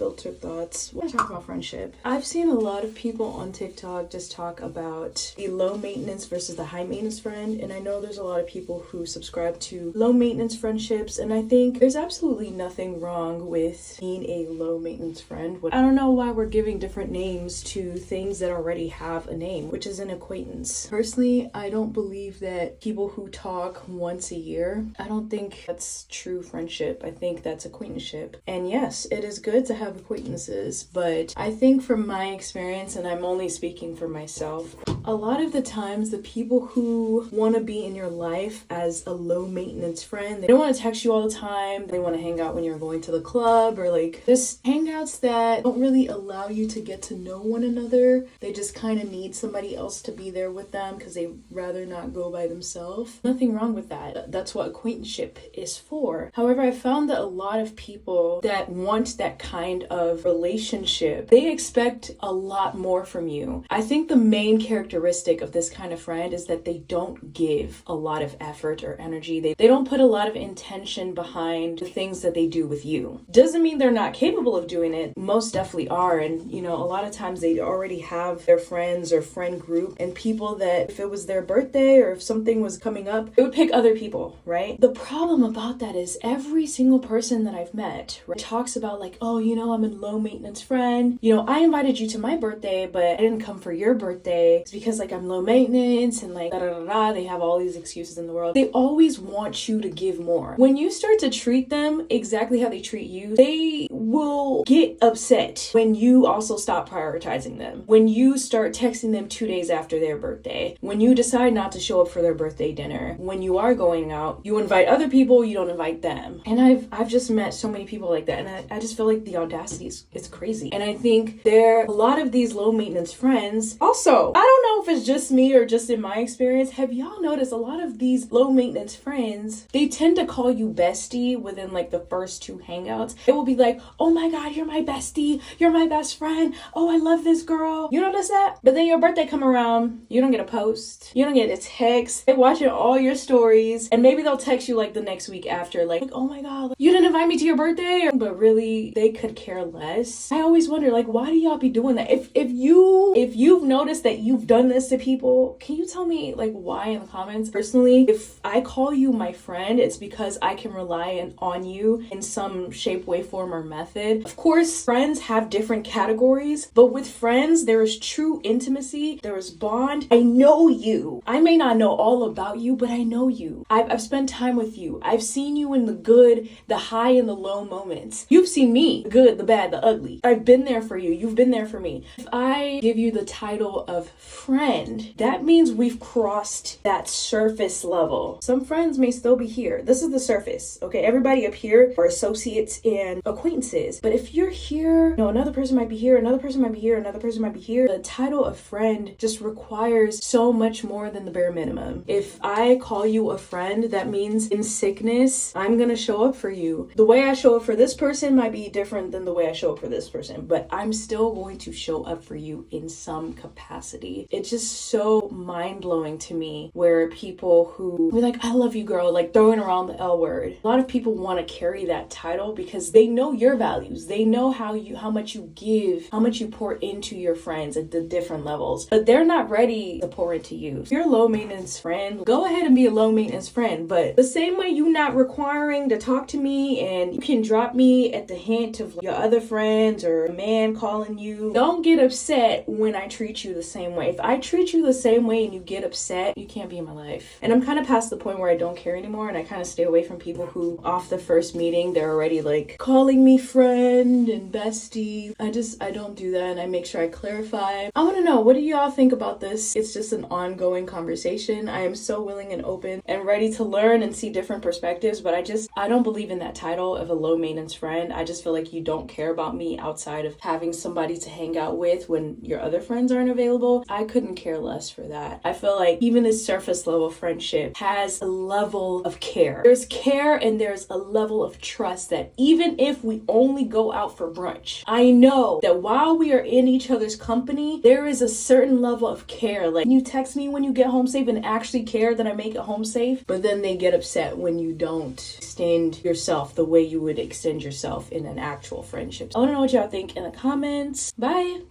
unfiltered thoughts. When I talk about friendship, I've seen a lot of people on TikTok just talk about the low maintenance versus the high maintenance friend, and I know there's a lot of people who subscribe to low maintenance friendships, and I think there's absolutely nothing wrong with being a low maintenance friend. I don't know why we're giving different names to things that already have a name, which is an acquaintance. Personally, I don't believe that people who talk once a year, I don't think that's true friendship. I think that's acquaintanceship. And yes, it is good to have acquaintances, but I think from my experience, and I'm only speaking for myself, a lot of the times the people who want to be in your life as a low maintenance friend, they don't want to text you all the time. They want to hang out when you're going to the club, or like just hangouts that don't really allow you to get to know one another. They just kind of need somebody else to be there with them because they rather not go by themselves. Nothing wrong with that. That's what acquaintanceship is for. However, I found that a lot of people that want that kind of relationship, they expect a lot more from you. I think the main characteristic of this kind of friend is that they don't give a lot of effort or energy. They don't put a lot of intention behind the things that they do with you. Doesn't mean they're not capable of doing it. Most definitely are. And you know, a lot of times they already have their friends or friend group and people that if it was their birthday or if something was coming up, it would pick other people, right? The problem about that is every single person that I've met, right, talks about like, oh, you know, I'm a low maintenance friend. You know, I invited you to my birthday, but I didn't come for your birthday. It's because like I'm low maintenance and like da da da da. They have all these excuses in the world. They always want you to give more. When you start to treat them exactly how they treat you, they will get upset when you also stop prioritizing them. When you start texting them 2 days after their birthday, when you decide not to show up for their birthday dinner, when you are going out, you invite other people, you don't invite them. And I've just met so many people like that, and I just feel like the audacity is crazy. And I think there are a lot of these low maintenance friends. Also, I don't know if it's just me or just in my experience, have y'all noticed a lot of these low maintenance friends, they tend to call you bestie within like the first 2 hangouts. It will be like, oh my god, you're my bestie, you're my best friend, oh I love this girl. You notice that? But then your birthday come around, you don't get a post, you don't get a text. They're watching all your stories, and maybe they'll text you like the next week after, like oh my god, you didn't invite me to your birthday. But really, they could care less. I always wonder, like, why do y'all be doing that? If you've noticed that you've done this to people, can you tell me like why in the comments? Personally, if I call you my friend, it's because I can rely on you in some shape, way, form, or method. Of course, friends have different categories, but with friends, there is true intimacy, there is bond. I know you. I may not know all about you, but I know you. I've spent time with you. I've seen you in the good, the high, and the low moments. You've seen me, the good, the bad, the ugly. I've been there for you. You've been there for me. If I give you the title of friend, that means we've crossed that surface level. Some friends may still be here. This is the surface, okay? Everybody up here are associates and acquaintances. But if you're here, you know, another person might be here, another person might be here, another person might be here. The title of friend just requires so much more than the bare minimum. If I call you a friend, that means in sickness, I'm gonna show up for you. The way I show up for this person might be different than the way I show up for this person, but I'm still going to show up for you in some capacity. It's just so mind-blowing to me where people who be like, I love you, girl, like throwing around the L word. A lot of people want to carry that title because they know your values. They know how much you give, how much you pour into your friends at the different levels, but they're not ready to pour into you. If you're a low maintenance friend, go ahead and be a low maintenance friend, but the same way you not requiring to talk to me and you can drop me at the hint of your other friends or a man calling you, don't get upset when I treat you the same way. If I treat you the same way and you get upset, you can't be in my life. And I'm kind of past the point where I don't care anymore, and I kind of stay away from people who off the first meeting, they're already like calling me friend and bestie. I don't do that, and I make sure I clarify. I want to know, what do y'all think about this? It's just an ongoing conversation. I am so willing and open and ready to learn and see different perspectives, but I don't believe in that title of a low maintenance friend. I just feel like you don't care about me outside of having somebody to hang out with when your other friends aren't available. I couldn't care less for that. I feel like even a surface level friendship has a level of care. There's care and there's a level of trust that even if we only go out for brunch. I know that while we are in each other's company, there is a certain level of care. Like, you text me when you get home safe and actually care that I make it home safe, but then they get upset when you don't extend yourself the way you would extend yourself in an actual friendship. I want to know what y'all think in the comments. Bye!